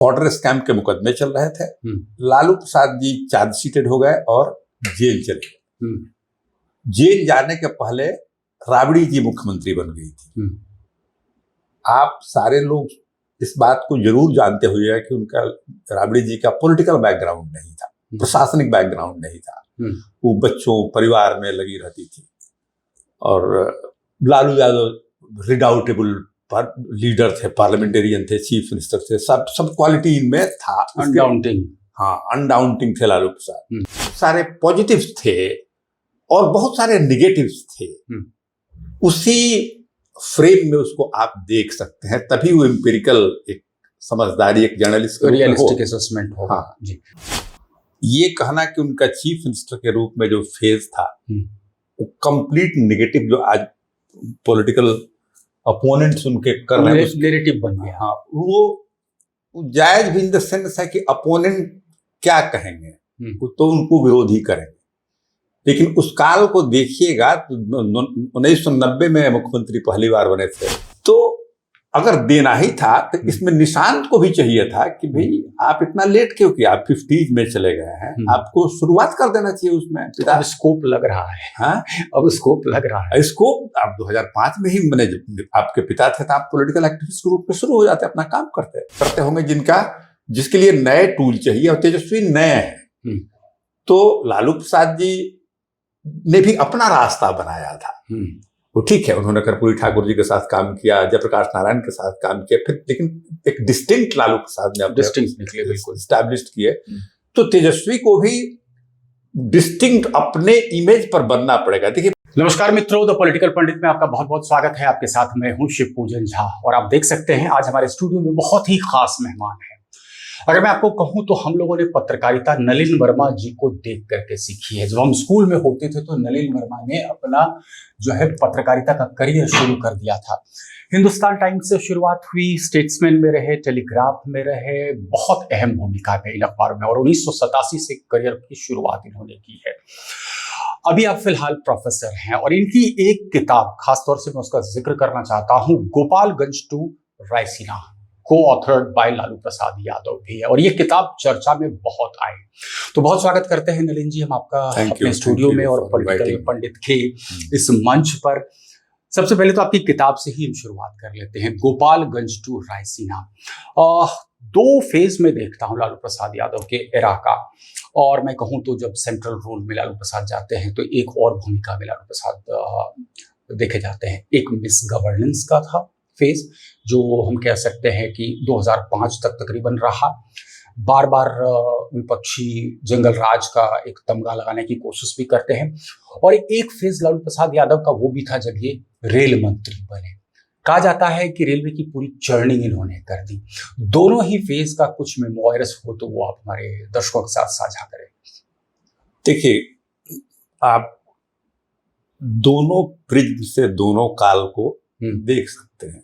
Border scam के मुकदमे चल रहे थे। लालू प्रसाद जी चार्जशीटेड हो गए और जेल चले गए। जेल जाने के पहले राबड़ी जी मुख्यमंत्री बन गई थी। आप सारे लोग इस बात को जरूर जानते हुए कि उनका राबड़ी जी का पॉलिटिकल बैकग्राउंड नहीं था, प्रशासनिक बैकग्राउंड नहीं था। वो बच्चों परिवार में लगी रहती थी और लालू यादव रिडाउटेबल लीडर थे, पार्लियामेंटेरियन थे, चीफ मिनिस्टर थे, सब क्वालिटी इनमें था। अनडाउंटिंग, हाँ अनडाउंटिंग थे लालू प्रसाद। सारे पॉजिटिव्स थे और बहुत सारे निगेटिव्स थे। उसी फ्रेम में उसको आप देख सकते हैं, तभी वो एम्पिरिकल एक समझदारी, एक जर्नलिस्ट रियलिस्टिक असेसमेंट होगा। हाँ जी। ये कहना कि उनका चीफ मिनिस्टर के रूप में जो फेज था वो कंप्लीट नेगेटिव, जो आज पॉलिटिकल अपोनेंट्स उनके कर रहे हैं, नेरेटिव बन गया। हाँ, वो जायज भी इन द सेंस है कि अपोनेंट क्या कहेंगे तो उनको विरोधी करेंगे। लेकिन उस काल को देखिएगा तो 1990 में मुख्यमंत्री पहली बार बने थे, तो अगर देना ही था तो इसमें निशांत को भी चाहिए था कि भाई आप इतना लेट क्यों किया, आप 50s में चले गए हैं, आपको शुरुआत कर देना चाहिए उसमें। अब स्कोप लग रहा है। हाँ, अब स्कोप लग रहा है। स्कोप आप 2005 में ही, मैंने आपके पिता थे तो आप पॉलिटिकल एक्टिविस्ट के रूप में शुरू हो जाते, अपना काम करते होंगे, जिसके लिए नए टूल चाहिए और तेजस्वी नए हैं। तो लालू प्रसाद जी ने भी अपना रास्ता बनाया था। वो ठीक है, उन्होंने कर्पूरी ठाकुर जी के साथ काम किया, जयप्रकाश नारायण के साथ काम किया, फिर लेकिन एक डिस्टिंक्ट लालू प्रसाद ने अपने बिल्कुल एस्टैब्लिश किए। तो तेजस्वी को भी डिस्टिंक्ट अपने इमेज पर बनना पड़ेगा। देखिए, नमस्कार मित्रों, द पॉलिटिकल पंडित में आपका बहुत बहुत स्वागत है। आपके साथ मैं हूं शिव पूजन झा और आप देख सकते हैं आज हमारे स्टूडियो में बहुत ही खास मेहमान है। अगर मैं आपको कहूं तो हम लोगों ने पत्रकारिता नलिन वर्मा जी को देख करके सीखी है। जब हम स्कूल में होते थे तो नलिन वर्मा ने अपना जो है पत्रकारिता का करियर शुरू कर दिया था। हिंदुस्तान टाइम्स से शुरुआत हुई, स्टेट्समैन में रहे, टेलीग्राफ में रहे, बहुत अहम भूमिका है इन अखबारों में, और 1987 से करियर की शुरुआत इन्होंने की है। अभी आप फिलहाल प्रोफेसर हैं और इनकी एक किताब, खासतौर से मैं उसका जिक्र करना चाहता हूं, गोपालगंज टू रायसीना, को-ऑथर्ड बाय लालू प्रसाद यादव भी है, और ये किताब चर्चा में बहुत आई। तो बहुत स्वागत करते हैं नलिन जी हम आपका अपने स्टूडियो में और पॉलिटिकल पंडित के इस मंच पर। सबसे पहले तो आपकी किताब से ही हम शुरुआत कर लेते हैं, गोपालगंज टू रायसीना। दो फेज में देखता हूँ लालू प्रसाद यादव के एरा का, और मैं कहूँ तो जब सेंट्रल रोल में लालू प्रसाद जाते हैं तो एक और भूमिका में लालू प्रसाद देखे जाते हैं। एक मिस गवर्नेंस का था फेज, जो हम कह सकते हैं कि 2005 तक तकरीबन रहा। बार बार विपक्षी जंगल राज का एक तमगा लगाने की कोशिश भी करते हैं। और एक फेज लालू प्रसाद यादव का वो भी था जब ये रेल मंत्री बने। कहा जाता है कि रेलवे की पूरी चर्निंग इन्होंने कर दी। दोनों ही फेज का कुछ मेमोयर्स हो तो वो आप हमारे दर्शकों के साथ साझा करें। देखिए, आप दोनों प्रिज्म से दोनों काल को देख सकते हैं।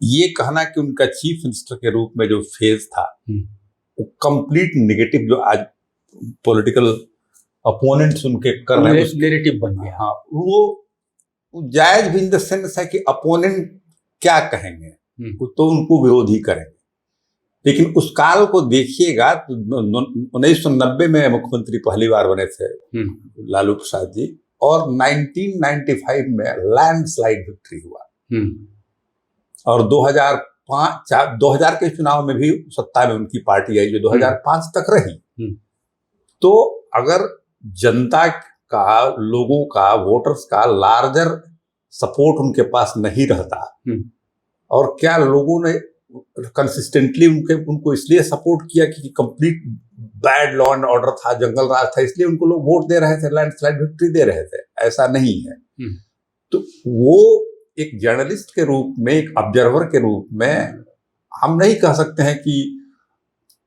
ये कहना कि उनका चीफ मिनिस्टर के रूप में जो फेज था वो कंप्लीट नेगेटिव, जो आज पॉलिटिकल अपोनेंट्स उनके कर रहे हैं, नेरेटिव बन गया। हाँ, वो जायज भी इन द सेंस है कि अपोनेंट क्या कहेंगे तो उनको विरोधी करेंगे। लेकिन उस काल को देखिएगा तो 1990 में मुख्यमंत्री पहली बार बने थे लालू प्रसाद जी, और 1995 में लैंडस्लाइड विक्ट्री हुआ, और 2000 के चुनाव में भी सत्ता में उनकी पार्टी आई जो 2005 तक रही। तो अगर जनता का, लोगों का, वोटर्स का लार्जर सपोर्ट उनके पास नहीं रहता, और क्या लोगों ने कंसिस्टेंटली उनको इसलिए सपोर्ट किया कि complete bad law and order था, जंगल राज था, इसलिए उनको लोग वोट दे रहे थे, लैंडस्लाइड विक्ट्री दे रहे थे? ऐसा नहीं है। तो वो एक जर्नलिस्ट के रूप में, एक ऑब्जर्वर के रूप में हम नहीं कह सकते हैं कि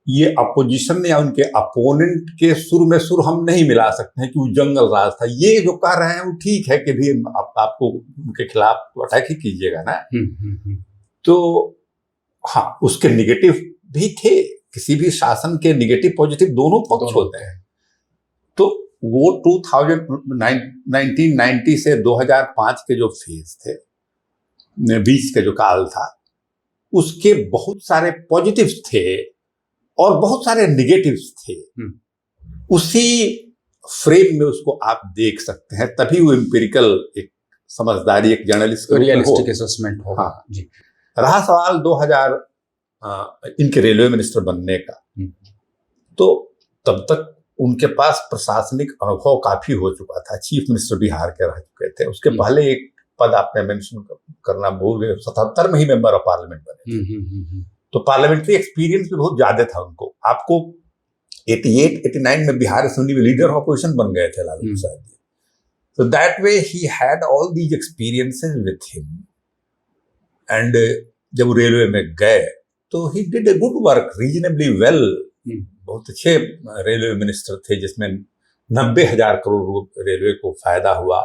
ये अपोजिशन या उनके अपोनेंट के सुर में सुर हम नहीं मिला सकते हैं कि वो जंगल राज था। ये जो कह रहे हैं वो ठीक है कि भी आपको उनके खिलाफ अटैक ही कीजिएगा ना। तो हाँ, उसके निगेटिव भी थे, किसी भी शासन के निगेटिव पॉजिटिव दोनों पक्ष होते हैं। तो वो 1990 से 2005 के जो फेज थे, बीच के जो काल था, उसके बहुत सारे पॉजिटिव्स थे और बहुत सारे निगेटिव्स थे। उसी फ्रेम में उसको आप देख सकते हैं, तभी वो एम्पिरिकल एक समझदारी एक जर्नलिस्ट रियलिस्टिक असेसमेंट हो। हाँ जी। रहा सवाल 2000 इनके रेलवे मिनिस्टर बनने का, तो तब तक उनके पास प्रशासनिक अनुभव काफी हो चुका था। चीफ मिनिस्टर बिहार के रह चुके थे। उसके पहले एक पद आपने मेंशन करना भूल गए, 77 में ही मेंबर ऑफ पार्लियामेंट बने। तो पार्लियामेंट्री एक्सपीरियंस भी बहुत ज्यादा था उनको। आपको 88-89 में बिहार असेंबली में लीडर ऑफ अपोजिशन बन गए थे Lalu Prasad ji. So that way he had all these experiences with him. And जब वो रेलवे में गए तो he did a good work reasonably well. बहुत अच्छे रेलवे मिनिस्टर थे, जिसमें 90,000 करोड़ रेलवे को फायदा हुआ,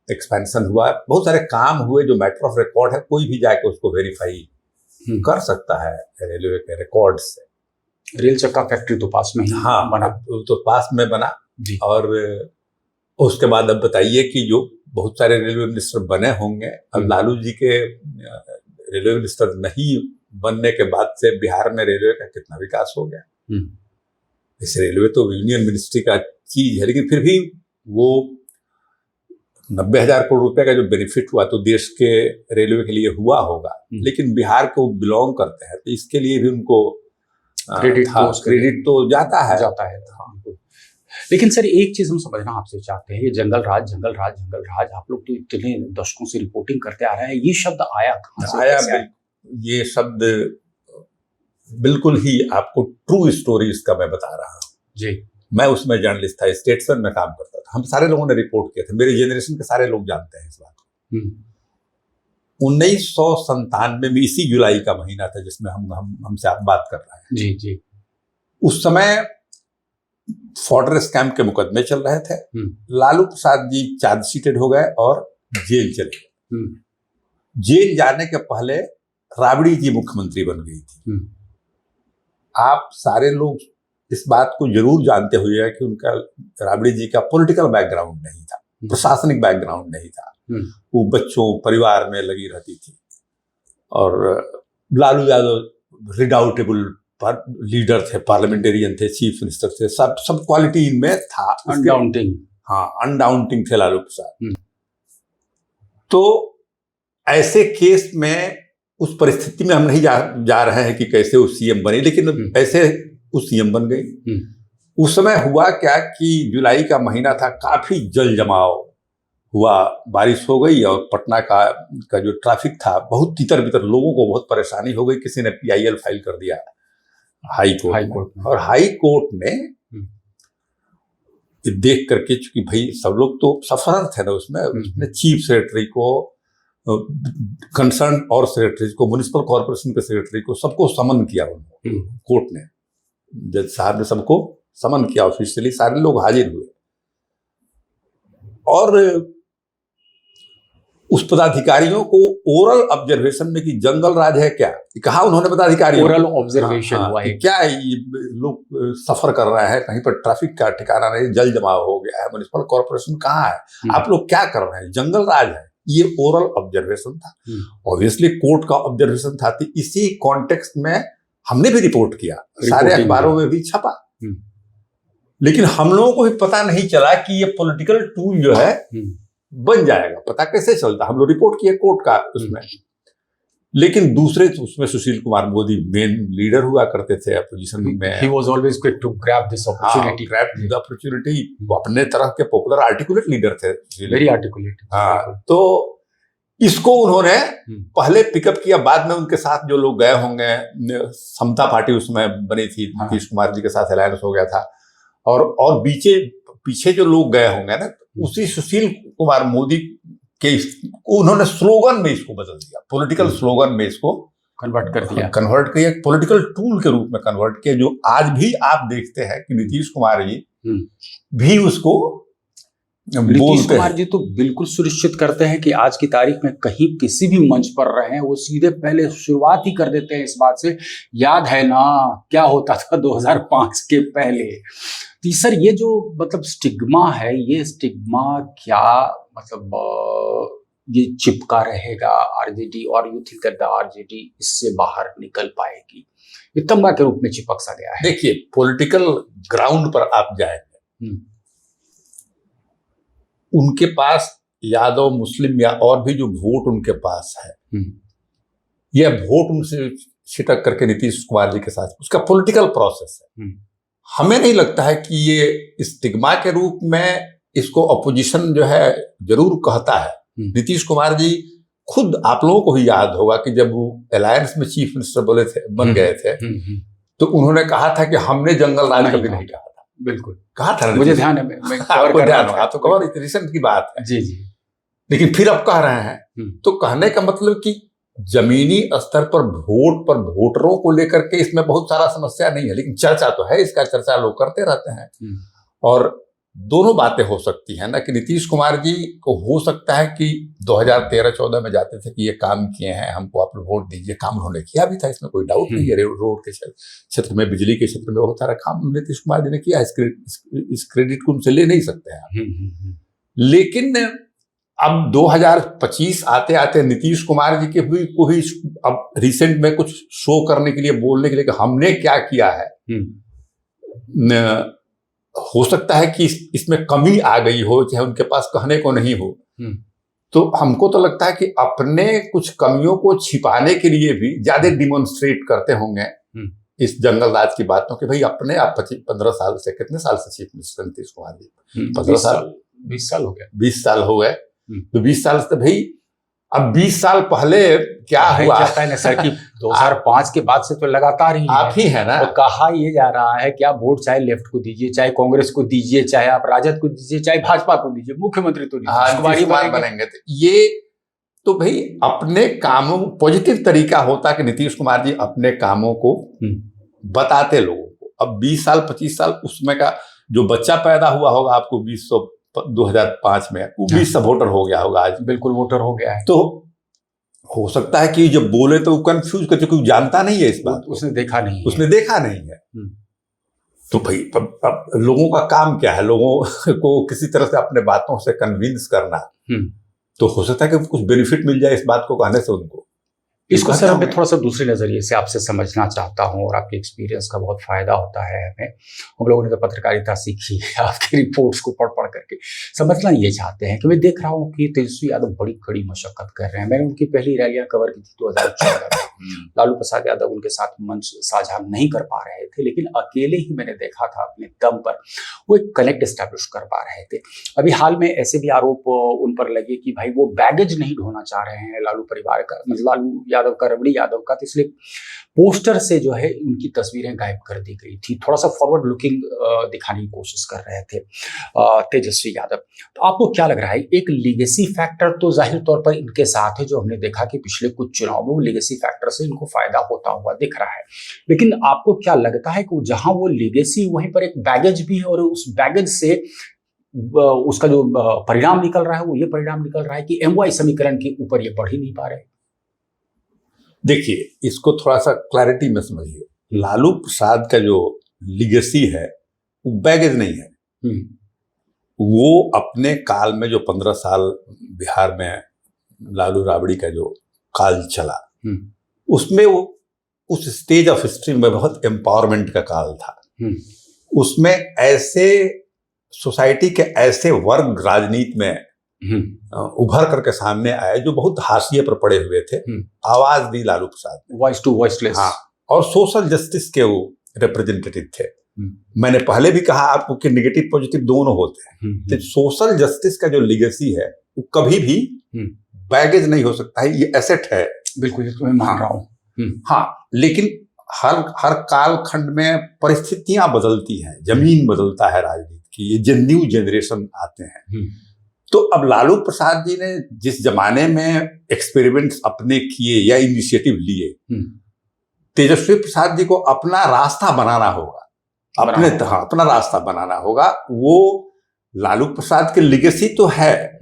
एक्सपेंशन हुआ, बहुत सारे काम हुए जो मैटर ऑफ रिकॉर्ड है। कोई भी जाके उसको वेरीफाई कर सकता है रेलवे के रिकॉर्ड से। रेल चक्का फैक्ट्री तो पास में ही बना, तो पास में बना जी। और उसके बाद अब बताइए कि जो बहुत सारे रेलवे मिनिस्टर बने होंगे, अब लालू जी के रेलवे मिनिस्टर नहीं बनने के बाद से बिहार में रेलवे का कितना विकास हो गया। इस रेलवे तो यूनियन मिनिस्ट्री का चीज है, लेकिन फिर भी वो 90,000 करोड़ रुपए का जो बेनिफिट हुआ तो देश के रेलवे के लिए हुआ होगा, लेकिन बिहार को बिलोंग करते हैं तो इसके लिए भी उनको क्रेडिट तो जाता है। लेकिन सर एक चीज हम समझना आपसे चाहते हैं, ये जंगल राज आप लोग तो इतने दशकों से रिपोर्टिंग करते आ रहे हैं, ये शब्द आया कहाँ से? आया ये शब्द बिल्कुल ही आपको ट्रू स्टोरी इसका मैं बता रहा हूँ जी। मैं उसमें जर्नलिस्ट था, स्टेट्समैन में काम करता था। हम सारे लोगों ने रिपोर्ट किया था, मेरे जेनरेशन के सारे लोग जानते हैं इस बात को। 1997 में इसी जुलाई का महीना था जिसमें हमसे आप बात कर रहे हैं जी जी। उस समय फॉर्डर स्कैम के मुकदमे चल रहे थे। लालू प्रसाद जी चार्जशीटेड हो गए और जेल चले गए। जेल जाने के पहले राबड़ी जी मुख्यमंत्री बन गई थी। आप सारे लोग इस बात को जरूर जानते हुए कि उनका राबड़ी जी का पॉलिटिकल बैकग्राउंड नहीं था, प्रशासनिक बैकग्राउंड नहीं था। वो बच्चों परिवार में लगी रहती थी और लालू यादव रिडाउटेबल लीडर थे, पार्लियामेंटेरियन थे, चीफ मिनिस्टर थे, सब क्वालिटी इनमें था। अनडाउंटिंग, हाँ अनडाउंटिंग थे लालू प्रसाद। तो ऐसे केस में उस परिस्थिति में हम नहीं जा रहे हैं कि कैसे वो सीएम बने, लेकिन ऐसे वो सीएम बन गई। उस समय हुआ क्या कि जुलाई का महीना था, काफी जल जमाव हुआ, बारिश हो गई और पटना का जो ट्रैफिक था बहुत तितर बितर, लोगों को बहुत परेशानी हो गई। किसी ने PIL फाइल कर दिया हाई कोर्ट में, और हाई कोर्ट ने देख करके, चूंकि भाई सब लोग तो सफर थे ना उसमें चीफ सेक्रेटरी को, कंसर्न और सेक्रेटरी को, म्युनिसिपल कॉर्पोरेशन के सेक्रेटरी को, सबको समन किया उन्होंने। कोर्ट ने, जज साहब ने सबको समन किया ऑफिशियली, सारे लोग हाजिर हुए और उस पदाधिकारियों को ओरल ऑब्जर्वेशन में कि जंगल राज है क्या, कहा उन्होंने पदाधिकारियों, ओरल ऑब्जर्वेशन हुआ है क्या ये लोग सफर कर रहे हैं, कहीं पर ट्रैफिक का ठिकाना नहीं, जल जमाव हो गया है, म्युनिसिपल कॉर्पोरेशन कहाँ है, आप लोग क्या कर रहे हैं, जंगल राज है। ये ओरल ऑब्जर्वेशन था, ऑब्वियसली कोर्ट का ऑब्जर्वेशन था। तो इसी कॉन्टेक्स्ट में हमने भी रिपोर्ट किया, सारे अखबारों में भी छपा, लेकिन हम लोगों को भी पता नहीं चला कि ये पॉलिटिकल टूल जो है बन जाएगा। पता कैसे चलता, हम लोग रिपोर्ट किए कोर्ट का उसमें, लेकिन दूसरे उसमें सुशील कुमार मोदी मेन लीडर हुआ करते थे अपोजिशन में। He was always quick to grab this opportunity. grab the opportunity। वो अपने तरह के पॉपुलर आर्टिकुलेट लीडर थे, very articulate। हाँ, तो इसको उन्होंने पहले पिकअप किया, बाद में उनके साथ जो लोग गए होंगे, समता पार्टी उसमें बनी थी, नीतीश कुमार जी के साथ अलायंस हो गया था, और पीछे जो लोग गए होंगे ना, उसी सुशील कुमार मोदी के उन्होंने स्लोगन में इसको बदल दिया, पॉलिटिकल स्लोगन में इसको कन्वर्ट किया, पॉलिटिकल टूल के रूप में कन्वर्ट किया, जो आज भी आप देखते हैं कि नीतीश कुमार जी भी उसको नीतीश कुमार जी तो बिल्कुल सुनिश्चित करते हैं कि आज की तारीख में कहीं किसी भी मंच पर रहे, वो सीधे पहले शुरुआत ही कर देते हैं इस बात से, याद है ना क्या होता था 2005 के पहले। तो सर ये जो मतलब स्टिग्मा है, ये स्टिग्मा क्या मतलब ये चिपका रहेगा आरजेडी, और you think that the RJD इससे बाहर निकल पाएगी? ये तमगा के रूप में चिपक सा गया है। देखिए, पॉलिटिकल ग्राउंड पर आप जाएंगे, उनके पास यादव मुस्लिम या और भी जो वोट उनके पास है, यह वोट उनसे छिटक करके नीतीश कुमार जी के साथ, उसका पॉलिटिकल प्रोसेस है। हमें नहीं लगता है कि ये स्टिग्मा के रूप में इसको अपोजिशन जो है जरूर कहता है। नीतीश कुमार जी खुद, आप लोगों को भी याद होगा कि जब वो अलायंस में चीफ मिनिस्टर बन गए थे, तो उन्होंने कहा था कि हमने जंगल राज कभी नहीं कहा था। बिल्कुल कहा था, मुझे ध्यान है, मैं आपको ध्यान होगा, तो कवर रिसेंट की बात है। जी जी। लेकिन फिर अब कह रहे हैं, तो कहने का मतलब कि जमीनी स्तर पर वोट पर वोटरों को लेकर के इसमें बहुत सारा समस्या नहीं है, लेकिन चर्चा तो है, इसका चर्चा लोग करते रहते हैं। और दोनों बातें हो सकती हैं ना, कि नीतीश कुमार जी को हो सकता है कि 2013-14 में जाते थे कि ये काम किए हैं, हमको आप लोग वोट दीजिए, काम उन्होंने किया भी था, इसमें कोई डाउट नहीं है। रोड के क्षेत्र में, बिजली के क्षेत्र में बहुत सारा काम नीतीश कुमार जी ने किया, इस क्रेडिट को उनसे ले नहीं सकते हैं। लेकिन अब 2025 आते आते नीतीश कुमार जी के भी को ही अब रिसेंट में कुछ शो करने के लिए, बोलने के लिए कि हमने क्या किया है, हो सकता है कि इसमें कमी आ गई हो, चाहे उनके पास कहने को नहीं हो। तो हमको तो लगता है कि अपने कुछ कमियों को छिपाने के लिए भी ज्यादा डिमोन्स्ट्रेट करते होंगे इस जंगल राज की बातों कि भाई अपने आप 15 साल से, कितने साल से चीफ मिनिस्टर नीतीश कुमार जी? 15 साल, 20 साल हो गए। 20 साल हो गए। तो 20 साल से भाई, अब 20 साल पहले क्या हुआ जाता है ना सर कि 2005 के बाद से तो लगातार ही आप ही है ना, तो कहा ये जा रहा है कि आप वोट चाहे लेफ्ट को दीजिए, चाहे कांग्रेस को दीजिए, चाहे आप राजद को दीजिए, चाहे भाजपा को दीजिए, मुख्यमंत्री तो नीतीश कुमार बनेंगे। तो ये तो भाई अपने कामों, पॉजिटिव तरीका होता कि नीतीश कुमार जी अपने कामों को बताते लोगों को। अब 20 साल 25 साल उसमें का जो बच्चा पैदा हुआ होगा आपको 2005 में, वो 20 से वोटर हो गया होगा आज। बिल्कुल वोटर हो गया है। तो हो सकता है कि जब बोले तो कंफ्यूज कर, क्योंकि जानता नहीं है इस बात, उसने देखा नहीं है, उसने देखा नहीं है। तो भाई अब लोगों का काम क्या है, लोगों को किसी तरह से अपने बातों से कन्विंस करना। तो हो सकता है कि कुछ बेनिफिट मिल जाए इस बात को कहने से उनको। इसको सर मैं थोड़ा सा दूसरे नजरिए से आपसे समझना चाहता हूँ, और आपके एक्सपीरियंस का बहुत फायदा होता है हमें। हम लोगों ने तो पत्रकारिता सीखी है आपकी रिपोर्ट्स को पढ़ पढ़ करके। समझना ये चाहते हैं कि मैं देख रहा हूँ कि तेजस्वी यादव बड़ी कड़ी मशक्कत कर रहे हैं। मैंने उनकी पहली रैलियां कवर की थी 2014 में। लालू प्रसाद यादव उनके साथ मंच साझा नहीं कर पा रहे थे, लेकिन अकेले ही मैंने देखा था अपने दम पर वो एक कनेक्ट एस्टैब्लिश कर पा रहे थे। अभी हाल में ऐसे भी आरोप उन पर लगे कि भाई वो बैगेज नहीं ढोना चाह रहे हैं लालू परिवार का, लालू यादव का, रबड़ी यादव का, तो इसलिए पोस्टर से जो है उनकी तस्वीरें गायब कर दी गई थी। थोड़ा सा फॉरवर्ड लुकिंग दिखाने की कोशिश कर रहे थे तेजस्वी यादव। तो आपको क्या लग रहा है, एक लीगेसी फैक्टर तो जाहिर तौर पर इनके साथ है, जो हमने देखा कि पिछले कुछ चुनाव में वो लीगेसी फैक्टर से इनको फायदा होता हुआ दिख रहा है, लेकिन आपको क्या लगता है कि जहां वो लीगेसी, वहीं पर एक बैगेज भी है, और उस बैगेज से उसका जो परिणाम निकल रहा है वो ये परिणाम निकल रहा है कि MY समीकरण के ऊपर ये बढ़ ही नहीं पा रहे? देखिए, इसको थोड़ा सा क्लैरिटी में समझिए। लालू प्रसाद का जो लीगेसी है वो बैगेज नहीं है। वो अपने काल में जो 15 साल बिहार में लालू राबड़ी का जो काल चला, उसमें वो उस स्टेज ऑफ हिस्ट्री में बहुत एम्पावरमेंट का काल था। उसमें ऐसे सोसाइटी के ऐसे वर्ग राजनीति में उभर करके सामने आए जो बहुत हाशिए पर पड़े हुए थे। आवाज दी लालू प्रसाद ने, वॉइस टू वॉइसलेस। हाँ, और सोशल जस्टिस के वो रिप्रेजेंटेटिव थे। मैंने पहले भी कहा आपको कि नेगेटिव पॉजिटिव दोनों होते हैं। तो सोशल जस्टिस का जो लीगेसी है वो कभी भी बैगेज नहीं हो सकता है, ये एसेट है। बिल्कुल, मैं मान रहा हूँ। हाँ, लेकिन हर काल खंड में परिस्थितियां बदलती हैं, जमीन बदलता है राजनीति की, ये न्यू जनरेशन आते हैं। तो अब लालू प्रसाद जी ने जिस जमाने में एक्सपेरिमेंट्स अपने किए या इनिशिएटिव लिए, तेजस्वी प्रसाद जी को अपना रास्ता बनाना होगा, अपना रास्ता बनाना होगा। वो लालू प्रसाद के लिगेसी तो है,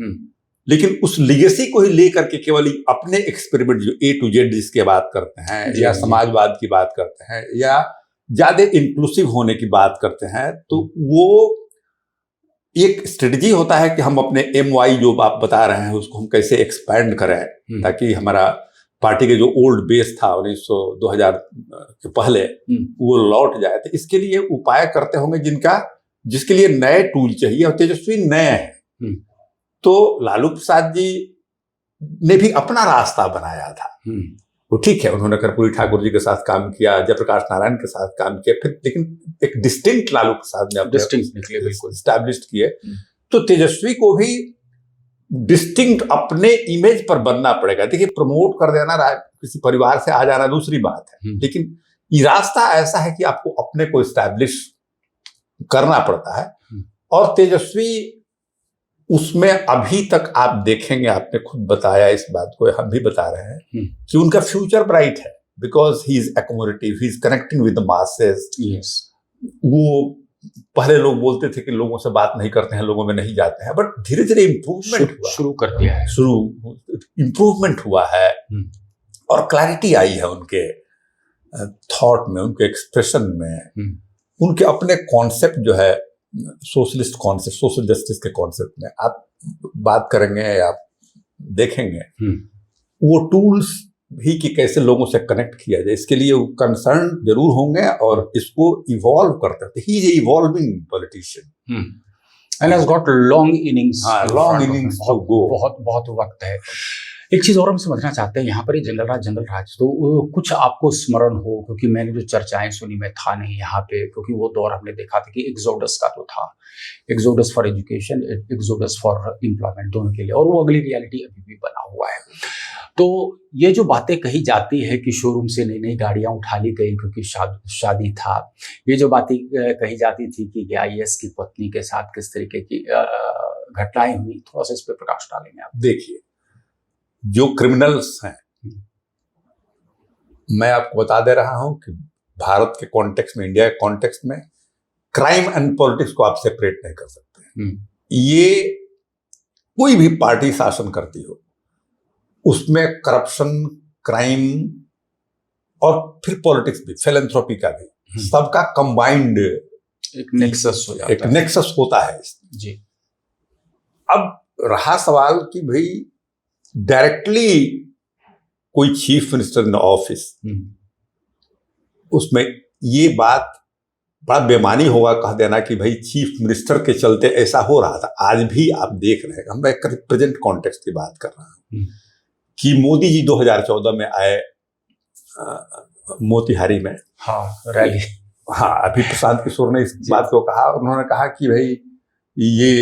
लेकिन उस लिगेसी को ही लेकर के केवल अपने एक्सपेरिमेंट जो A to Z जिसके बात करते हैं, या समाजवाद की बात करते हैं, या ज्यादा इंक्लूसिव होने की बात करते हैं, तो वो एक स्ट्रेटजी होता है कि हम अपने MY जो आप बता रहे हैं उसको हम कैसे एक्सपैंड करें ताकि हमारा पार्टी के जो ओल्ड बेस था 2000 के पहले वो लौट जाए। तो इसके लिए उपाय करते होंगे जिसके लिए नए टूल चाहिए, और तेजस्वी नए हैं। तो लालू प्रसाद जी ने भी अपना रास्ता बनाया था। वो ठीक है, उन्होंने कर्पूरी ठाकुर जी के साथ काम किया, जयप्रकाश नारायण के साथ काम किया, फिर लेकिन एक डिस्टिंक्ट लालू प्रसाद ने बिल्कुल एस्टैब्लिश किए। तो तेजस्वी को भी डिस्टिंक्ट अपने इमेज पर बनना पड़ेगा। देखिए, प्रमोट कर देना किसी परिवार से आ जाना दूसरी बात है, लेकिन ये रास्ता ऐसा है कि आपको अपने को एस्टैब्लिश करना पड़ता है। और तेजस्वी उसमें अभी तक आप देखेंगे, आपने खुद बताया इस बात को, हम भी बता रहे हैं कि उनका फ्यूचर ब्राइट है, because he is accommodative, he is connecting with the masses. वो पहले लोग बोलते थे कि लोगों से बात नहीं करते हैं, लोगों में नहीं जाते हैं, बट धीरे धीरे इम्प्रूवमेंट शुरू कर दिया है, इम्प्रूवमेंट हुआ है और क्लैरिटी आई है उनके थॉट में, उनके एक्सप्रेशन में, उनके अपने कॉन्सेप्ट जो है सोशलिस्ट कॉन्सेप्ट, सोशल जस्टिस के कॉन्सेप्ट में आप बात करेंगे, आप देखेंगे वो टूल्स भी कि कैसे लोगों से कनेक्ट किया जाए, इसके लिए वो कंसर्न जरूर होंगे और इसको इवॉल्व करते हैं। He is evolving politician and has got long innings to go, बहुत वक्त है। एक चीज और हम समझना चाहते हैं यहाँ पर, ये जंगल राज तो कुछ आपको स्मरण हो, क्योंकि मैंने जो चर्चाएं सुनी, मैं था नहीं यहाँ पे, क्योंकि वो दौर हमने देखा था कि एक्सोडस का तो था, exodus for education, exodus for employment, दोनों के लिए, और वो अगली रियलिटी अभी भी बना हुआ है। तो ये जो बातें कही जाती है कि शोरूम से नई नई गाड़ियां उठा ली गई क्योंकि शादी था, ये जो बातें कही जाती थी कि IAS की पत्नी के साथ किस तरीके की घटनाएं हुई, थोड़ा सा इस पर प्रकाश डालेंगे आप? देखिए, जो क्रिमिनल्स हैं, मैं आपको बता दे रहा हूं कि भारत के कॉन्टेक्स्ट में, इंडिया के कॉन्टेक्स्ट में क्राइम एंड पॉलिटिक्स को आप सेपरेट नहीं कर सकते। ये कोई भी पार्टी शासन करती हो, उसमें करप्शन, क्राइम और फिर पॉलिटिक्स भी, फिलैंथ्रोपी का भी, सबका कंबाइंड एक नेक्सस हो जाता है, एक नेक्सस होता है जी। अब रहा सवाल कि भाई डायरेक्टली कोई चीफ मिनिस्टर इन ऑफिस, उसमें ये बात बड़ा बेमानी होगा कह देना कि भाई चीफ मिनिस्टर के चलते ऐसा हो रहा था। आज भी आप देख रहे हैं, मैं प्रेजेंट कॉन्टेक्स्ट की बात कर रहा हूं कि मोदी जी 2014 में आए मोतिहारी में, रैली, अभी प्रशांत किशोर ने इस बात को कहा, उन्होंने कहा कि भाई ये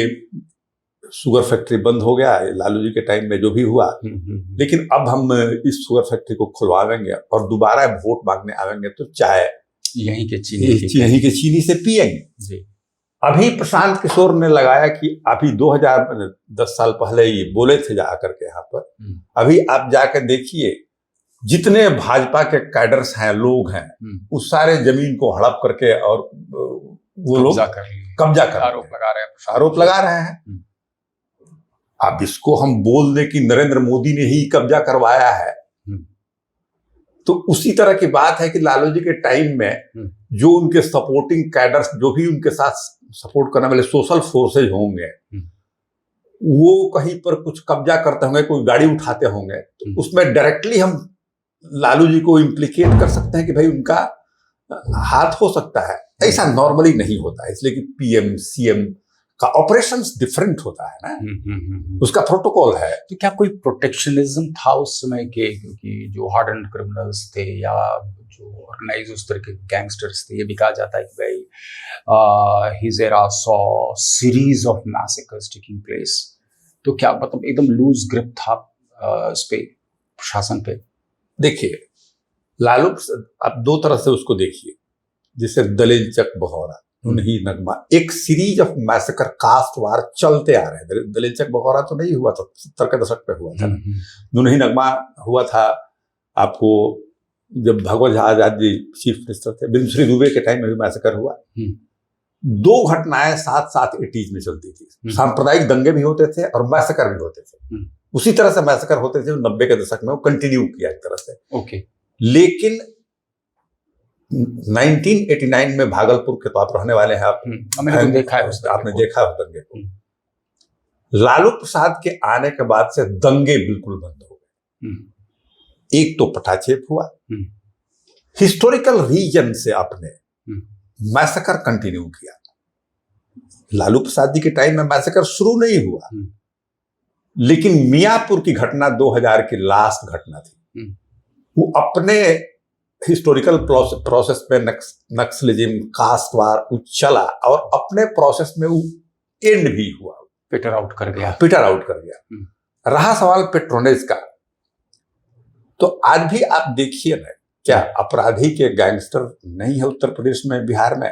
शुगर फैक्ट्री बंद हो गया लालू जी के टाइम में जो भी हुआ, लेकिन अब हम इस शुगर फैक्ट्री को खुलवाएंगे और दोबारा वोट मांगने आएंगे तो चाय यहीं के चीनी से पिएंगे। अभी प्रशांत किशोर ने लगाया कि अभी 2010 साल पहले ये बोले थे जाकर के यहाँ पर, अभी आप जाकर देखिए जितने भाजपा के कैडर्स हैं, लोग हैं, उस सारे जमीन को हड़प करके और वो लोग कब्जा कर आरोप लगा रहे हैं। अब इसको हम बोल दें कि नरेंद्र मोदी ने ही कब्जा करवाया है, तो उसी तरह की बात है कि लालू जी के टाइम में जो उनके सपोर्टिंग कैडर्स, जो भी उनके साथ सपोर्ट करने वाले सोशल फोर्सेज होंगे, वो कहीं पर कुछ कब्जा करते होंगे, कोई गाड़ी उठाते होंगे, तो उसमें डायरेक्टली हम लालू जी को इम्प्लीकेट कर सकते हैं कि भाई उनका हाथ हो सकता है। ऐसा नॉर्मली नहीं होता है, इसलिए कि PM CM का ऑपरेशंस डिफरेंट होता है ना, उसका प्रोटोकॉल है। तो क्या कोई प्रोटेक्शनिज्म था उस समय के, क्योंकि जो हार्डन क्रिमिनल्स थे या जो ऑर्गेनाइज उस तरह के गैंगस्टर्स थे, ये भी कहा जाता है कि भाई his era saw series of massacres taking place, तो क्या मतलब एकदम लूज ग्रिप था इस पे, प्रशासन पे? देखिए, लालू आप दो तरह से उसको देखिए, जैसे दलील चक बहौरा, उन्हीं नगमा, एक सीरीज ऑफ मैसेकर, कास्ट वार चलते आ रहे हैं। दलील चक बहौरा तो नहीं हुआ था, 70 के दशक पे हुआ था, उन्हीं नगमा हुआ था आपको जब भगवत झा आजाद जी चीफ मिनिस्टर थे, बिंदुश्री दुबे के टाइम में भी मैसेकर हुआ। दो घटनाएं साथ साथ 80s में चलती थी, सांप्रदायिक दंगे भी होते थे और मैसेकर भी होते थे। उसी तरह से मैसेकर होते थे 90 के दशक में, वो कंटिन्यू किया एक तरह से। ओके। लेकिन 1989 में भागलपुर के तो आप रहने वाले हैं, आप मैंने तो देखा है आपने देखा है दंगे को। लालू प्रसाद के आने के बाद से दंगे बिल्कुल बंद हो गए। एक तो पटाक्षेप हुआ, हिस्टोरिकल रीजन से आपने मैसेकर कंटिन्यू किया। लालू प्रसाद जी के टाइम में मैसेकर शुरू नहीं हुआ, लेकिन मियापुर की घटना 2000 की लास्ट घटना थी। वो अपने हिस्टोरिकल प्रोसेस में नक्सलिज्म, कास्टवार चला और अपने प्रोसेस में वो एंड भी हुआ, पीटर आउट कर गया। रहा सवाल पेट्रोनेज का, तो आज भी आप देखिए ना, क्या अपराधी के गैंगस्टर नहीं है उत्तर प्रदेश में, बिहार में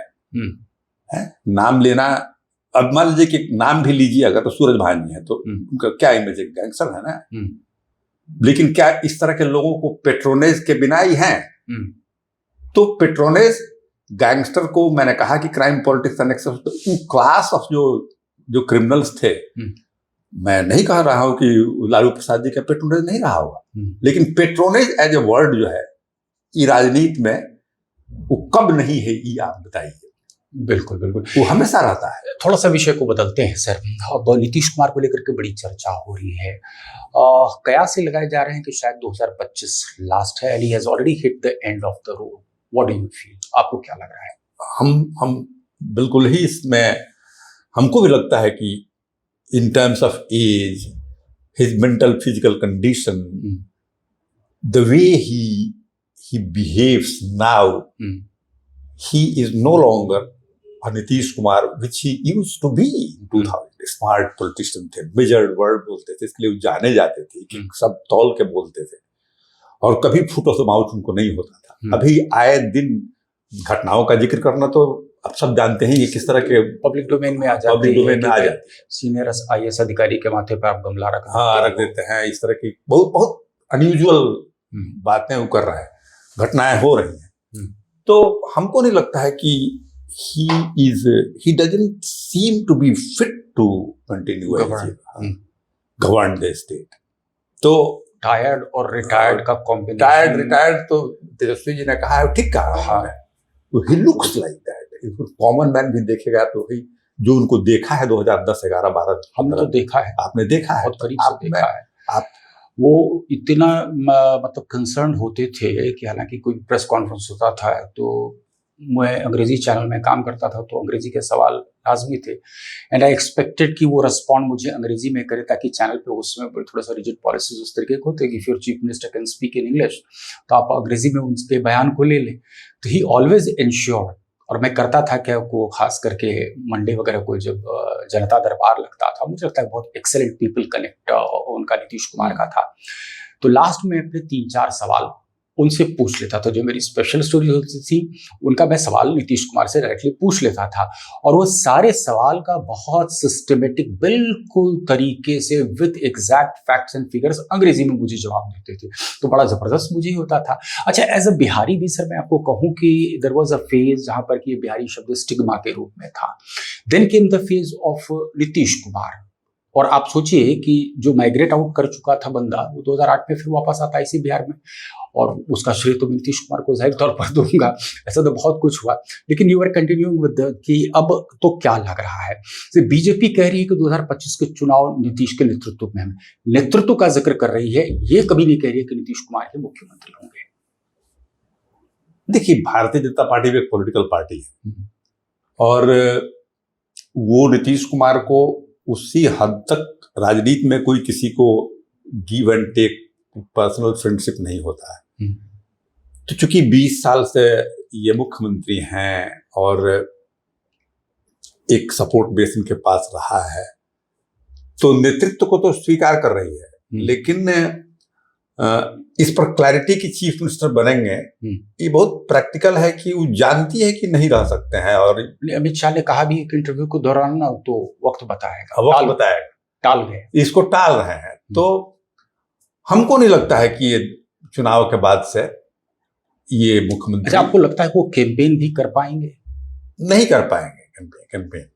है? नाम लेना, अब मान लीजिए कि नाम भी लीजिए अगर, तो सूरज भान जी है, तो उनका क्या इमेज है, गैंगस्टर है ना। लेकिन क्या इस तरह के लोगों को पेट्रोनेज के बिना ही हैं? तो पेट्रोनेज गैंगस्टर को, मैंने कहा कि crime politics and access, class of जो क्रिमिनल्स थे, मैं नहीं कह रहा हूं कि लालू प्रसाद जी का पेट्रोनेज नहीं रहा होगा, लेकिन पेट्रोनेज एज ए वर्ड जो है ये राजनीति में वो कब नहीं है, ये आप बताइए। बिल्कुल बिल्कुल, वो हमेशा रहता है। थोड़ा सा विषय को बदलते हैं सर। अब नीतीश कुमार को लेकर के बड़ी चर्चा हो रही है, कयास से लगाए जा रहे हैं कि शायद 2025 लास्ट है, and he has already hit the end of the road. What do you feel, आपको क्या लग रहा है? हम बिल्कुल ही इसमें, हमको भी लगता है कि in terms of age, his mental physical condition, the way he behaves now, he is no longer a Nitish Kumar which he used to be in 2000. Smart politician थे, मेजर्ड वर्ड बोलते थे, इसके लिए वो जाने जाते थे कि सब तौल के बोलते थे और कभी फुट ऑफ द माउथ उनको नहीं होता था। अभी आए दिन घटनाओं का जिक्र करना तो अब सब जानते हैं ये किस तरह के पब्लिक डोमेन में आ जाते हैं। सीनियर IAS अधिकारी के माथे पर आप गमला रख देते हैं, इस तरह की बहुत बहुत अनयूजुअल बातें वो कर रहा है, घटनाएं हो रही हैं। तो हमको नहीं लगता है कि he doesn't seem to be fit to continue govern the state. तो टायर्ड और रिटायर्ड का कॉम्बिनेशन, रिटायर्ड तो तेजस्वी जी ने कहा है, ठीक कहा है, he looks like that. Common man भी देखेगा तो ही, जो उनको देखा है 2010, 11, 12, हमने तो देखा है, आपने देखा है, बहुत करीब से देखा है। आप वो इतना मतलब कंसर्न होते थे कि हालांकि कोई प्रेस कॉन्फ्रेंस होता था तो मैं अंग्रेजी चैनल में काम करता था, तो अंग्रेजी के सवाल लाजमी थे, एंड आई एक्सपेक्टेड कि वो रिस्पॉन्ड मुझे अंग्रेजी में करे, ताकि चैनल पे उस समय थोड़ा सा रिजिड पॉलिसीज उस तरीके के होते कि if your chief minister can speak in English तो आप अंग्रेजी में उनके बयान को ले लें। तो ही ऑलवेज इंश्योर, और मैं करता था क्या को, खास करके मंडे वगैरह को जब जनता दरबार लगता था, मुझे लगता है बहुत एक्सेलेंट पीपल कनेक्ट उनका नीतीश कुमार का था। तो लास्ट में अपने 3-4 सवाल उनसे पूछ लेता था, जो मेरी स्पेशल स्टोरी होती थी उनका मैं सवाल नीतीश कुमार से डायरेक्टली पूछ लेता था, और वो सारे सवाल का बहुत सिस्टमेटिक, बिल्कुल तरीके से with exact facts and figures अंग्रेजी में मुझे जवाब देते थे, तो बड़ा जबरदस्त मुझे होता था। अच्छा, एज अ बिहारी भी सर मैं आपको कहूँ कि देयर वाज अ फेज जहाँ पर कि बिहारी शब्द स्टिग्मा के रूप में था। Then came the phase of Nitish Kumar, और आप सोचिए कि जो माइग्रेट आउट कर चुका था बंदा, वो 2008 में फिर वापस आता है इसी बिहार में, और उसका श्रेय तो नीतीश कुमार को जाहिर तौर पर दूंगा। ऐसा तो बहुत कुछ हुआ, लेकिन यू आर कंटिन्यूइंग विद कि अब तो क्या लग रहा है, बीजेपी कह रही है कि 2025 के चुनाव नीतीश के नेतृत्व में, नेतृत्व का जिक्र कर रही है, ये कभी नहीं कह रही है कि नीतीश कुमार के मुख्यमंत्री होंगे। देखिए, भारतीय जनता पार्टी भी एक पॉलिटिकल पार्टी है, और वो नीतीश कुमार को उसी हद तक राजनीति में कोई किसी को give and take personal friendship नहीं होता है। तो चूंकि 20 साल से ये मुख्यमंत्री हैं और एक सपोर्ट बेस इनके पास रहा है, तो नेतृत्व को तो स्वीकार कर रही है, लेकिन इस पर क्लैरिटी की चीफ मिनिस्टर बनेंगे, ये बहुत प्रैक्टिकल है कि वो जानती है कि नहीं रह सकते हैं। और अमित शाह ने कहा भी एक इंटरव्यू को दौरान ना, तो वक्त बताएगा, टाल गए, इसको टाल रहे हैं। तो हमको नहीं लगता है कि ये चुनाव के बाद से ये मुख्यमंत्री, आपको लगता है वो कैंपेन भी कर पाएंगे? नहीं कर पाएंगे, कैंपेन।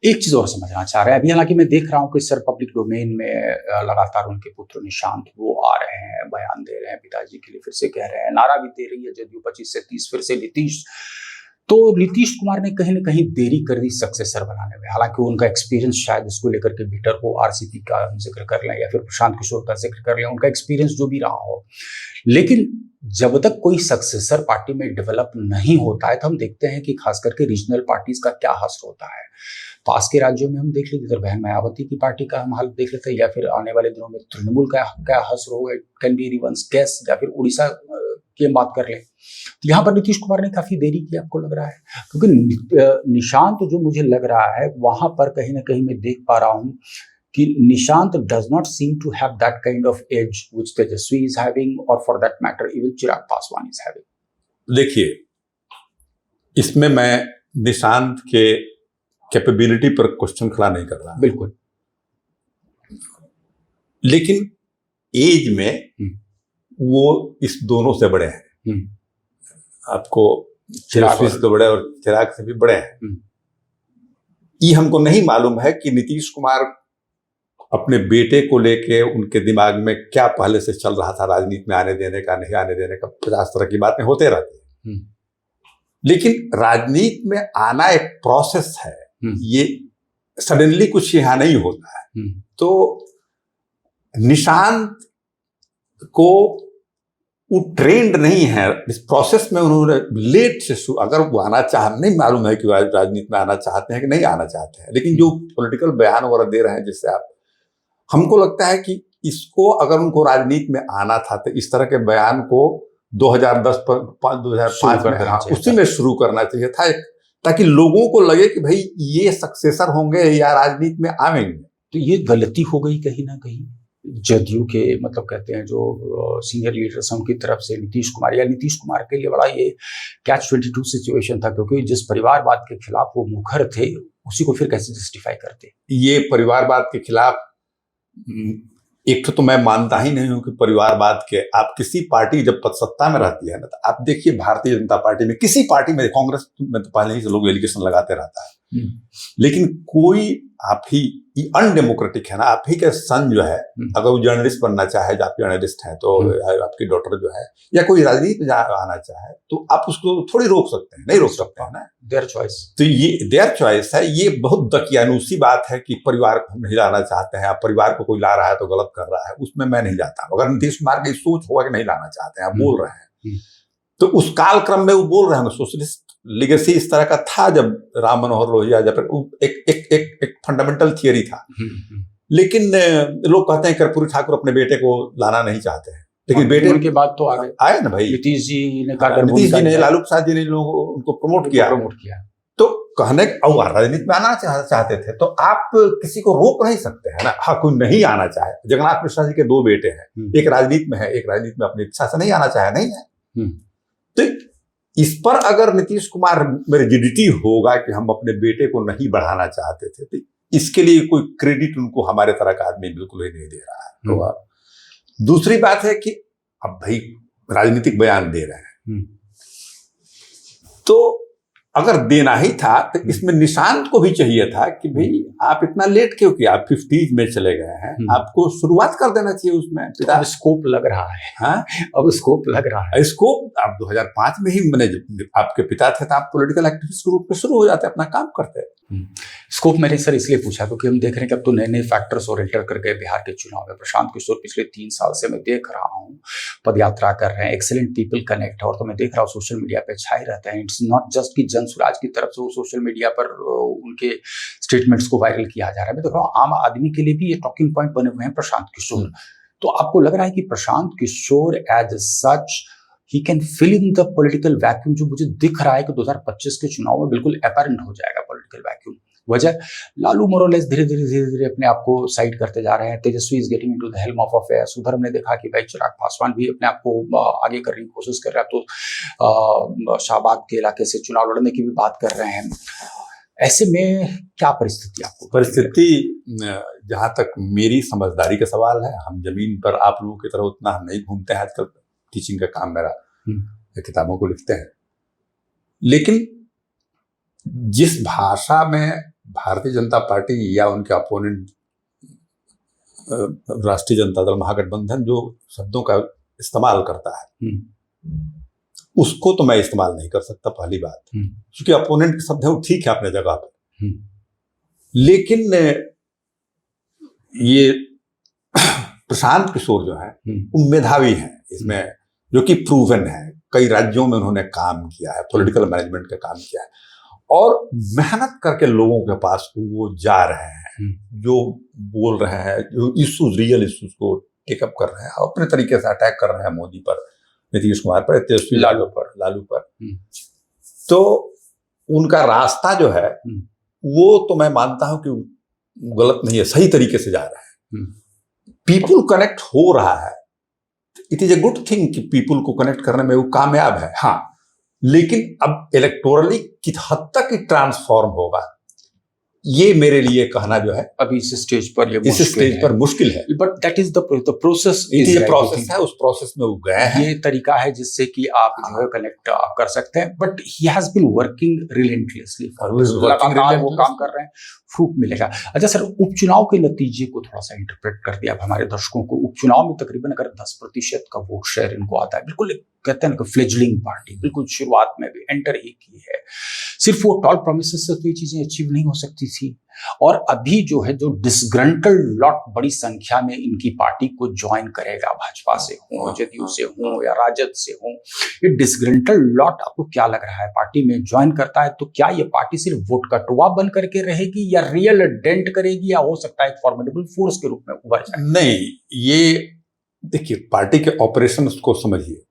एक चीज और समझना चाह रहे हैं अभी, हालांकि मैं देख रहा हूँ कि सर पब्लिक डोमेन में लगातार उनके पुत्र निशांत वो आ रहे हैं, बयान दे रहे हैं, पिताजी के लिए फिर से कह रहे हैं, नारा भी दे रही है जदयू 25 से 30 फिर से नीतीश। तो नीतीश कुमार ने कहीं ना कहीं देरी कर दी सक्सेसर बनाने में, हालांकि उनका एक्सपीरियंस शायद इसको लेकर के बेटर हो, आरसीपी का जिक्र कर लें या फिर प्रशांत किशोर का जिक्र कर लें, उनका एक्सपीरियंस जो भी रहा हो, लेकिन जब तक कोई सक्सेसर पार्टी में डेवलप नहीं होता है तो हम देखते हैं कि खास करके रीजनल पार्टीज का क्या हश्र होता है। पास के राज्यों में हम देख लेते, इधर बहन मायावती की पार्टी का हम हाल देख लेते हैं, या फिर आने वाले दिनों में तृणमूल का क्या हश्र होगा, कैन बी एनीवन्स गेस, या फिर उड़ीसा की हम बात कर लें। तो यहाँ पर नीतीश कुमार ने काफी देरी की, आपको लग रहा है? क्योंकि निशांत जो मुझे लग रहा है वहां पर कहीं ना कहीं मैं देख पा रहा हूँ कि Nishant does not seem to have that kind of edge which Tejasvi is having, or for that matter even Chirag Paswan is having. देखिए, इसमें मैं निशांत के कैपेबिलिटी पर क्वेश्चन खड़ा नहीं कर रहा, बिल्कुल, लेकिन एज में वो इस दोनों से बड़े हैं। आपको चिराग से तो बड़े और चिराग से भी बड़े हैं। ये हमको नहीं मालूम है कि नीतीश कुमार अपने बेटे को लेके उनके दिमाग में क्या पहले से चल रहा था, राजनीति में आने देने का, नहीं आने देने का, 50 तरह की बातें होते रहती हैं। लेकिन राजनीति में आना एक प्रोसेस है, ये सडनली कुछ यहाँ नहीं होता है। तो निशांत को वो ट्रेंड नहीं है इस प्रोसेस में, उन्होंने लेट से, अगर वो आना नहीं मालूम है कि राजनीति में आना चाहते हैं कि नहीं आना चाहते हैं, लेकिन जो पॉलिटिकल बयान वगैरह दे रहे हैं जिससे हमको लगता है कि इसको, अगर उनको राजनीति में आना था तो इस तरह के बयान को 2005 में उसी में शुरू करना चाहिए था, ताकि लोगों को लगे कि भाई ये सक्सेसर होंगे या राजनीति में आएंगे। तो ये गलती हो गई कहीं ना कहीं जदयू के, मतलब कहते हैं जो सीनियर लीडर्स हैं उनकी तरफ से नीतीश कुमार, या नीतीश कुमार के लिए बड़ा ये Catch-22 सिचुएशन था, क्योंकि जिस परिवारवाद के खिलाफ वो मुखर थे उसी को फिर कैसे जस्टिफाई करते? ये परिवारवाद के खिलाफ, एक तो मैं मानता ही नहीं हूं कि परिवारवाद के, आप किसी पार्टी जब सत्ता में रहती है ना, तो आप देखिए भारतीय जनता पार्टी में, किसी पार्टी में, कांग्रेस में तो पहले ही से लोग एलिगेशन लगाते रहता है, लेकिन कोई, आप ही अनडेमोक्रेटिक है ना, आप ही के सन जो है, अगर वो जर्नलिस्ट बनना चाहे, आप जर्नलिस्ट हैं तो आपकी डॉटर जो है, या कोई राजनीति में आना चाहे, तो आप उसको थोड़ी रोक सकते हैं, नहीं रोक सकते हैं ना, देयर चॉइस। तो ये देयर चॉइस है। ये बहुत दकियानूसी बात है कि परिवार को हम नहीं लाना चाहते हैं, आप परिवार को कोई ला रहा है तो गलत कर रहा है, उसमें मैं नहीं जाता। अगर नीतीश कुमार की सोच होगा कि नहीं लाना चाहते हैं, आप बोल रहे हैं, तो उस काल क्रम में वो बोल रहे हैं, सोशलिस्ट लिगेसी इस तरह का था जब राम मनोहर लोहिया, जब एक फंडामेंटल थियरी था। लेकिन लोग कहते हैं कर्पूरी ठाकुर अपने बेटे को लाना नहीं चाहते हैं, लेकिन बेटे उनके बाद तो आए ना भाई, नीतीश जी ने, लालू प्रसाद जी ने लोग उनको प्रमोट किया। तो कहने और राजनीति में आना चाहते थे, तो आप किसी को रोक नहीं सकते हैं ना। हाँ, कोई नहीं आना चाहे, जगन्नाथ मिश्रा जी के 2 बेटे हैं, एक राजनीति में है, एक राजनीति में अपनी इच्छा से नहीं आना चाहे, नहीं है। तो इस पर अगर नीतीश कुमार में रिजिडिटी होगा कि हम अपने बेटे को नहीं बढ़ाना चाहते थे, तो इसके लिए कोई क्रेडिट उनको हमारे तरह का आदमी बिल्कुल ही नहीं दे रहा है। तो दूसरी बात है कि अब भाई राजनीतिक बयान दे रहे हैं, तो अगर देना ही था तो इसमें निशांत को भी चाहिए था कि भाई आप इतना लेट क्यों किया, आप 50s में चले गए हैं, आपको शुरुआत कर देना चाहिए उसमें। पिता स्कोप लग रहा है, हाँ अब स्कोप लग रहा है, स्कोप आप 2005 में ही, मैंने आपके पिता थे तो आप पॉलिटिकल एक्टिविस्ट के रूप में शुरू हो जाते, अपना काम करते। स्कोप मैंने सर इसलिए पूछा क्योंकि हम देख रहे हैं कि अब तो नए नए फैक्टर्स और एंटर कर गए बिहार के चुनाव में। प्रशांत किशोर पिछले 3 साल से मैं देख रहा हूँ पदयात्रा कर रहे हैं, एक्सीलेंट पीपल कनेक्ट, और तो मैं देख रहा हूँ सोशल मीडिया पे छाए रहते हैं। इट्स नॉट जस्ट कि जनसुराज की तरफ से वो सोशल मीडिया पर उनके स्टेटमेंट्स को वायरल किया जा रहा है, मैं देख रहा हूँ आम आदमी के लिए भी ये टॉकिंग पॉइंट बने हुए हैं प्रशांत किशोर। तो आपको लग रहा है कि Prashant Kishor as such he can fill in the political vacuum, जो मुझे दिख रहा है कि 2025 के चुनाव में बिल्कुल अपैरेंट हो जाएगा पॉलिटिकल वैक्यूम। वजह लालू मोरलेस धीरे धीरे अपने आप को साइड करते जा रहे हैं, Tejashwi is getting into the helm of affairs, उधर हमने देखा कि भाई चिराग पासवान भी अपने आप को आगे करने की कोशिश कर रहा है, तो शाहबाग के इलाके से चुनाव लड़ने की भी बात कर रहे हैं। ऐसे में क्या परिस्थिति आपको? परिस्थिति जहां तक मेरी समझदारी का सवाल है, हम जमीन पर आप लोगों की तरह उतना हम नहीं घूमते हैं आजकल, टीचिंग का काम मेरा, किताबों को लिखते हैं, लेकिन जिस भाषा में भारतीय जनता पार्टी या उनके अपोनेंट राष्ट्रीय जनता दल महागठबंधन जो शब्दों का इस्तेमाल करता है, उसको तो मैं इस्तेमाल नहीं कर सकता, पहली बात, क्योंकि अपोनेंट के शब्द है वो ठीक है अपने जगह पर, लेकिन ये प्रशांत किशोर जो है वो मेधावी हैं इसमें, जो कि प्रूवन है, कई राज्यों में उन्होंने काम किया है, पॉलिटिकल मैनेजमेंट का काम किया है, और मेहनत करके लोगों के पास वो जा रहे हैं, जो बोल रहे हैं, जो इश्यूज, रियल इश्यूज को टेकअप कर रहे हैं, अपने तरीके से अटैक कर रहे हैं मोदी पर, नीतीश कुमार पर, तेजस्वी लालू पर। तो उनका रास्ता जो है वो तो मैं मानता हूं कि गलत नहीं है, सही तरीके से जा रहा है। पीपुल कनेक्ट हो रहा है, it is a good thing कि पीपुल को कनेक्ट करने में वो कामयाब है। हाँ, लेकिन अब इलेक्टोरली किस हद तक ट्रांसफॉर्म होगा, ये मेरे लिए कहना जो है अभी इस स्टेज पर मुश्किल है। But that is the process, ये प्रोसेस है, उस प्रोसेस में वो गए हैं। ये तरीका है जिससे कि आप जो है कनेक्ट आप कर सकते हैं। But he has been working relentlessly, लगातार वो काम कर रहे हैं, फ्रूट मिलेगा। अच्छा सर, उपचुनाव के नतीजे को थोड़ा सा इंटरप्रेट कर दिया हमारे दर्शकों को। उपचुनाव में तकरीबन अगर 10% का वोट शेयर इनको आता है, बिल्कुल कहते हैं ना फ्लेजलिंग पार्टी, बिल्कुल शुरुआत में भी एंटर ही की है। सिर्फ वो टॉल प्रोमिसेस से तो ये चीजें अचीव नहीं हो सकती थी, और अभी जो है जो डिसग्रंटल लॉट बड़ी संख्या में इनकी पार्टी को ज्वाइन करेगा, भाजपा से हो, जदयू से हो या राजद से हो, ये डिसग्रंटल लॉट आपको क्या लग रहा है पार्टी में ज्वाइन करता है तो क्या ये पार्टी सिर्फ वोट कटुआ बन करके रहेगी या रियल डेंट करेगी, या हो सकता है एक फॉर्मिडेबल फोर्स के रूप में उभर जाए? नहीं, ये देखिए, पार्टी के ऑपरेशंस को समझिए,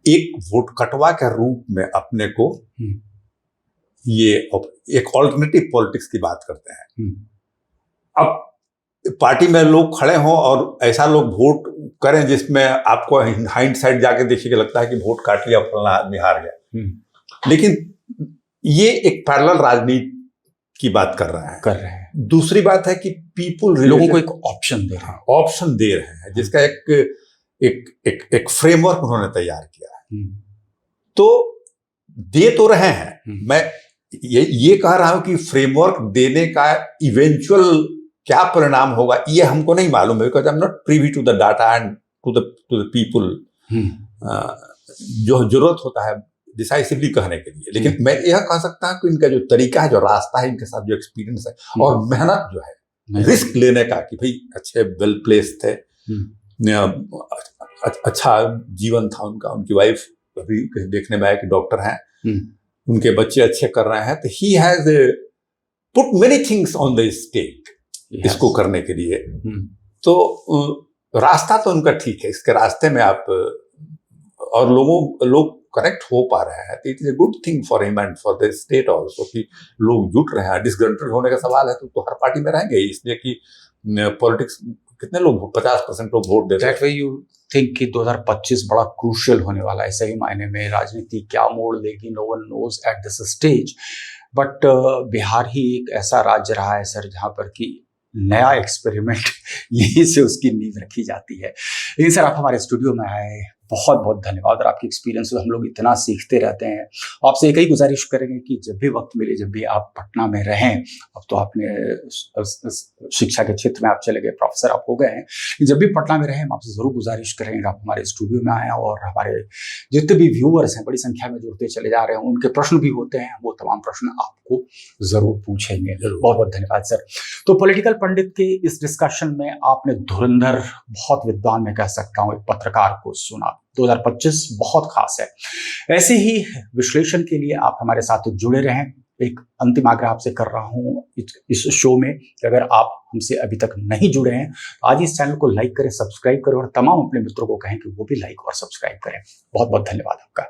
एक वोट कटवा के रूप में अपने को ये एक ऑल्टरनेटिव पॉलिटिक्स की बात करते हैं। अब पार्टी में लोग खड़े हों और ऐसा लोग वोट करें जिसमें आपको हाइंड साइड जाके देखिए लगता है कि वोट काट लिया, फलाना आदमी हार गया, लेकिन ये एक पैरेलल राजनीति की बात कर रहे हैं। दूसरी बात है कि पीपुल लोगों को एक ऑप्शन दे रहे हैं जिसका एक फ्रेमवर्क उन्होंने तैयार किया है। तो दे तो रहे हैं, मैं ये कह रहा हूं कि फ्रेमवर्क देने का इवेंचुअल क्या परिणाम होगा ये हमको नहीं मालूम है, because I am not privy to the data and to the people जो जरूरत होता है डिसाइसिवली कहने के लिए। लेकिन मैं यह कह सकता हूं कि इनका जो तरीका है, जो रास्ता है, इनके साथ जो एक्सपीरियंस है और मेहनत जो है, रिस्क लेने का, कि भाई अच्छे वेल प्लेस थे, अच्छा जीवन था उनका, उनकी वाइफ अभी देखने में आया कि डॉक्टर हैं, उनके बच्चे अच्छे कर रहे हैं, तो he has put many things on the stake इसको करने के लिए। तो रास्ता तो उनका ठीक है, इसके रास्ते में आप और लोग कनेक्ट हो पा रहे हैं, तो it is a good thing for him and for the state also कि लोग जुट रहे हैं। डिसग्रंटेड होने का सवाल है तो हर पार्टी में रहेंगे, इसलिए कि पॉलिटिक्स कितने लोग 50% लोग वोट देते हैं। यू थिंक कि 2025 बड़ा क्रूशियल होने वाला है, सही मायने में राजनीति क्या मोड़ लेगी, no one knows at this stage. But Bihar ही एक ऐसा राज्य रहा है सर जहां पर कि नया एक्सपेरिमेंट यहीं से उसकी नींव रखी जाती है। लेकिन सर, आप हमारे स्टूडियो में आए, बहुत बहुत धन्यवाद, और आपके एक्सपीरियंस से हम लोग इतना सीखते रहते हैं। आपसे एक ही गुजारिश करेंगे कि जब भी वक्त मिले, जब भी आप पटना में रहें, अब तो आपने शिक्षा के क्षेत्र में आप चले गए, प्रोफेसर आप हो गए हैं, जब भी पटना में रहें, हम आपसे जरूर गुजारिश करेंगे आप हमारे स्टूडियो में आएँ, और हमारे जितने भी व्यूअर्स हैं बड़ी संख्या में जुड़ते चले जा रहे हैं, उनके प्रश्न भी होते हैं, वो तमाम प्रश्न आपको जरूर पूछेंगे। बहुत बहुत धन्यवाद सर। तो पॉलिटिकल पंडित के इस डिस्कशन में आपने धुरंधर, बहुत विद्वान मैं कह सकता हूँ, एक पत्रकार को सुना। 2025 बहुत खास है। ऐसे ही विश्लेषण के लिए आप हमारे साथ जुड़े रहें। एक अंतिम आग्रह आपसे कर रहा हूं इस शो में कि अगर आप हमसे अभी तक नहीं जुड़े हैं, आज इस चैनल को लाइक करें, सब्सक्राइब करें, और तमाम अपने मित्रों को कहें कि वो भी लाइक और सब्सक्राइब करें। बहुत बहुत धन्यवाद आपका।